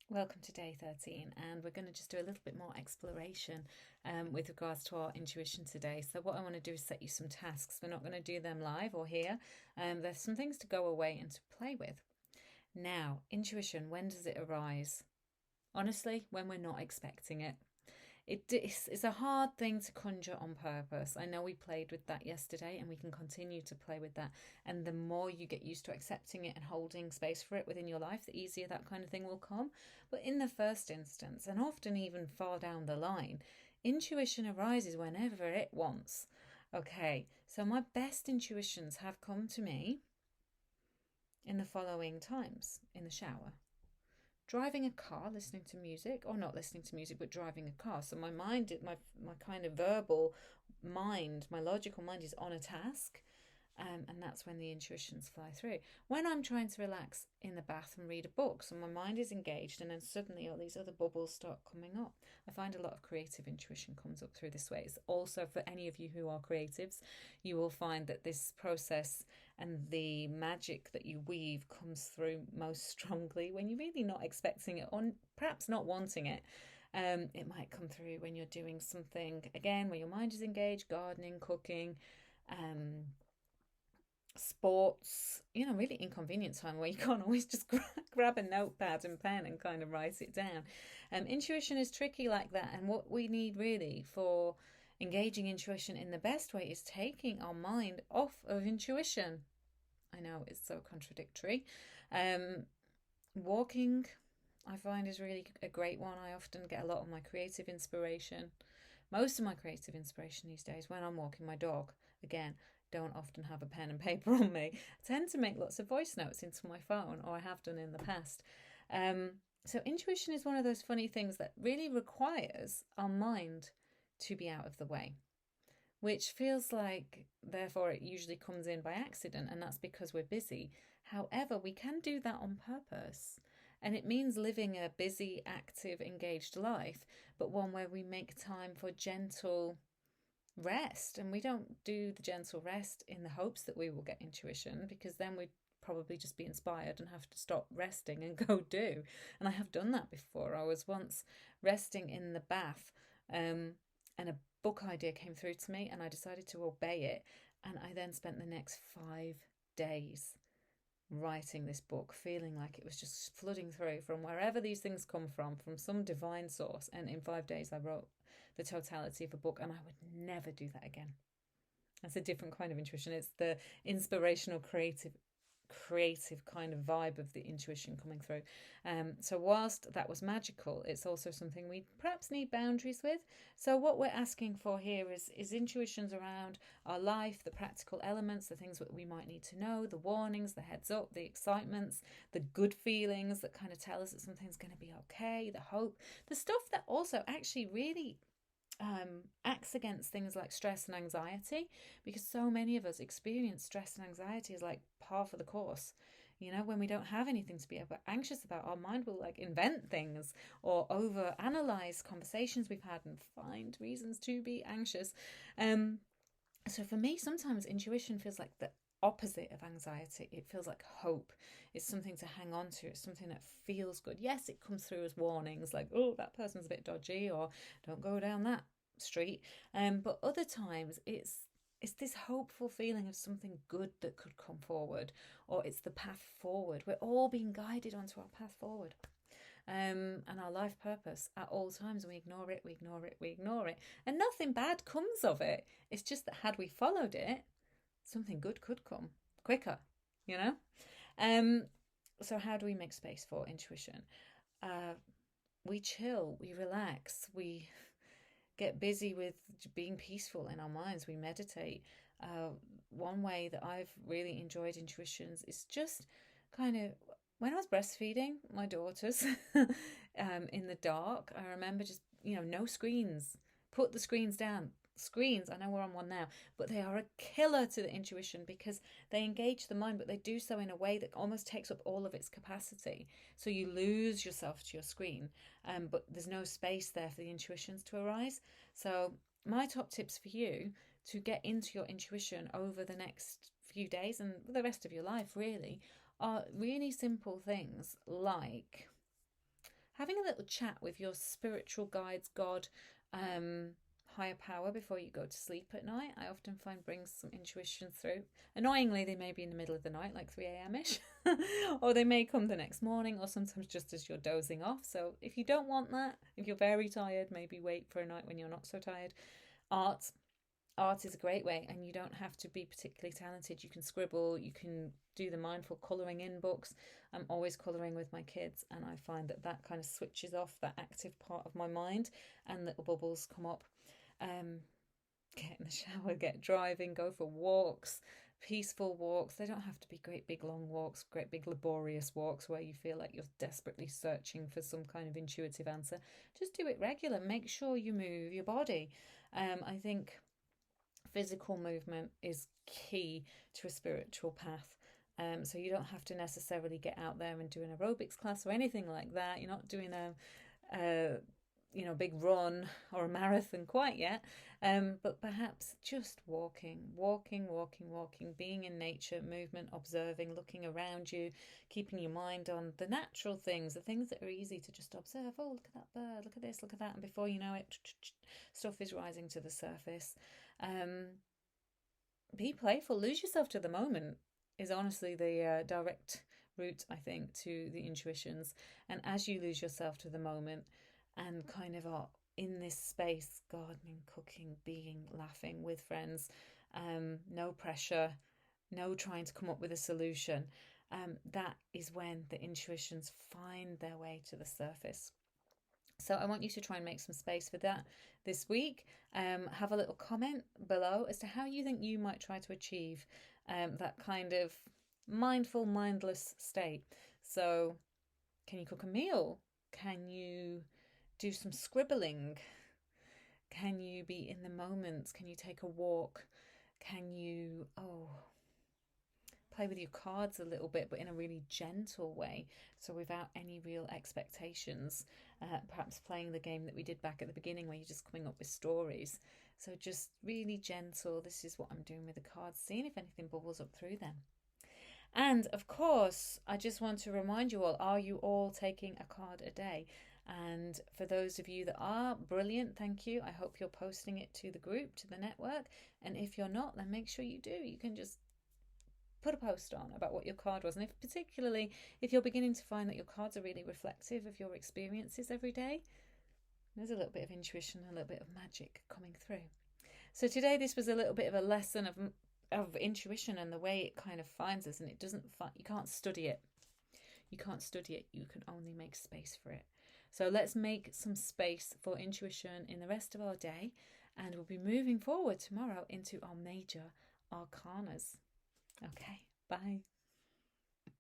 Welcome to day 13, and we're going to just do a little bit more exploration with regards to our intuition today. So, what I want to do is set you some tasks. We're not going to do them live or here. There's some things to go away and to play with. Now, intuition, when does it arise? Honestly, when we're not expecting it. It's a hard thing to conjure on purpose. I know we played with that yesterday and we can continue to play with that. And the more you get used to accepting it and holding space for it within your life, the easier that kind of thing will come. But in the first instance, and often even far down the line, intuition arises whenever it wants. Okay, so my best intuitions have come to me in the following times: in the shower, driving a car, listening to music, or not listening to music, but driving a car. So my mind, my kind of verbal mind, my logical mind is on a task. And that's when the intuitions fly through. When I'm trying to relax in the bath and read a book, so my mind is engaged, and then suddenly all these other bubbles start coming up. I find a lot of creative intuition comes up through this way. It's also for any of you who are creatives, you will find that this process and the magic that you weave comes through most strongly when you're really not expecting it, or perhaps not wanting it. It might come through when you're doing something, again, where your mind is engaged: gardening, cooking, sports, really inconvenient time where you can't always just grab a notepad and pen and kind of write it down. Intuition is tricky like that, and what we need really for engaging intuition in the best way is taking our mind off of intuition. I know it's so contradictory. Walking, I find, is really a great one. I often get a lot of my creative inspiration, most of my creative inspiration these days, when I'm walking my dog. Again, don't often have a pen and paper on me. I tend to make lots of voice notes into my phone, or I have done in the past. So intuition is one of those funny things that really requires our mind to be out of the way, which feels like, therefore, it usually comes in by accident, and that's because we're busy. However, we can do that on purpose. And it means living a busy, active, engaged life, but one where we make time for gentle rest. And we don't do the gentle rest in the hopes that we will get intuition, because then we'd probably just be inspired and have to stop resting and go do. And I have done that before. I was once resting in the bath, and a book idea came through to me, and I decided to obey it. And I then spent the next 5 days writing this book, feeling like it was just flooding through from wherever these things come from some divine source. And in 5 days, I wrote the totality of a book, and I would never do that again. That's a different kind of intuition. It's the inspirational, creative kind of vibe of the intuition coming through. So whilst that was magical, it's also something we perhaps need boundaries with. So what we're asking for here is intuitions around our life, the practical elements, the things that we might need to know, the warnings, the heads up, the excitements, the good feelings that kind of tell us that something's going to be okay, the hope, the stuff that also actually really acts against things like stress and anxiety, because so many of us experience stress and anxiety as like par for the course. When we don't have anything to be anxious about, our mind will like invent things or over analyze conversations we've had and find reasons to be anxious. So for me, sometimes intuition feels like the opposite of anxiety. It feels like hope. It's something to hang on to. It's something that feels good. Yes, it comes through as warnings like, oh, that person's a bit dodgy, or don't go down that street. But other times it's this hopeful feeling of something good that could come forward, or it's the path forward. We're all being guided onto our path forward. And our life purpose at all times. We ignore it, we ignore it, we ignore it. And nothing bad comes of it. It's just that had we followed it, something good could come quicker, you know? So how do we make space for intuition? We chill, we relax, we get busy with being peaceful in our minds, we meditate. One way that I've really enjoyed intuitions is just kind of when I was breastfeeding my daughters in the dark. I remember just, no screens, put the screens down. Screens, I know we're on one now, but they are a killer to the intuition because they engage the mind, but they do so in a way that almost takes up all of its capacity. So you lose yourself to your screen, but there's no space there for the intuitions to arise. So my top tips for you to get into your intuition over the next few days and the rest of your life really are really simple things like having a little chat with your spiritual guides, God, higher power before you go to sleep at night, I often find brings some intuition through. Annoyingly, they may be in the middle of the night, like 3 a.m. ish, or they may come the next morning, or sometimes just as you're dozing off. So if you don't want that, if you're very tired, maybe wait for a night when you're not so tired. Art is a great way, and you don't have to be particularly talented. You can scribble, you can do the mindful colouring in books. I'm always colouring with my kids, and I find that that kind of switches off that active part of my mind, and little bubbles come up. Get in the shower, get driving, go for walks, peaceful walks. They don't have to be great big long walks, great big laborious walks where you feel like you're desperately searching for some kind of intuitive answer. Just do it regular. Make sure you move your body. I think physical movement is key to a spiritual path. So you don't have to necessarily get out there and do an aerobics class or anything like that. You're not doing a big run or a marathon quite yet, but perhaps just walking, being in nature, movement, observing, looking around you, keeping your mind on the natural things, the things that are easy to just observe. Oh, look at that bird, look at this, look at that, and before you know it, stuff is rising to the surface. Be playful, lose yourself to the moment is honestly the direct route, I think, to the intuitions. And as you lose yourself to the moment and kind of are in this space, gardening, cooking, being, laughing with friends, no pressure, no trying to come up with a solution, that is when the intuitions find their way to the surface. So I want you to try and make some space for that this week. Have a little comment below as to how you think you might try to achieve that kind of mindful, mindless state. So can you cook a meal? Can you do some scribbling? Can you be in the moment? Can you take a walk? Can you, play with your cards a little bit, but in a really gentle way, so without any real expectations? Perhaps playing the game that we did back at the beginning where you're just coming up with stories. So just really gentle. This is what I'm doing with the cards, seeing if anything bubbles up through them. And of course, I just want to remind you all, are you all taking a card a day? And for those of you that are, brilliant, thank you. I hope you're posting it to the group, to the network. And if you're not, then make sure you do. You can just put a post on about what your card was. And particularly if you're beginning to find that your cards are really reflective of your experiences every day, there's a little bit of intuition, a little bit of magic coming through. So today this was a little bit of a lesson of intuition and the way it kind of finds us, and you can't study it. You can't study it. You can only make space for it. So let's make some space for intuition in the rest of our day, and we'll be moving forward tomorrow into our major arcanas. Okay, bye.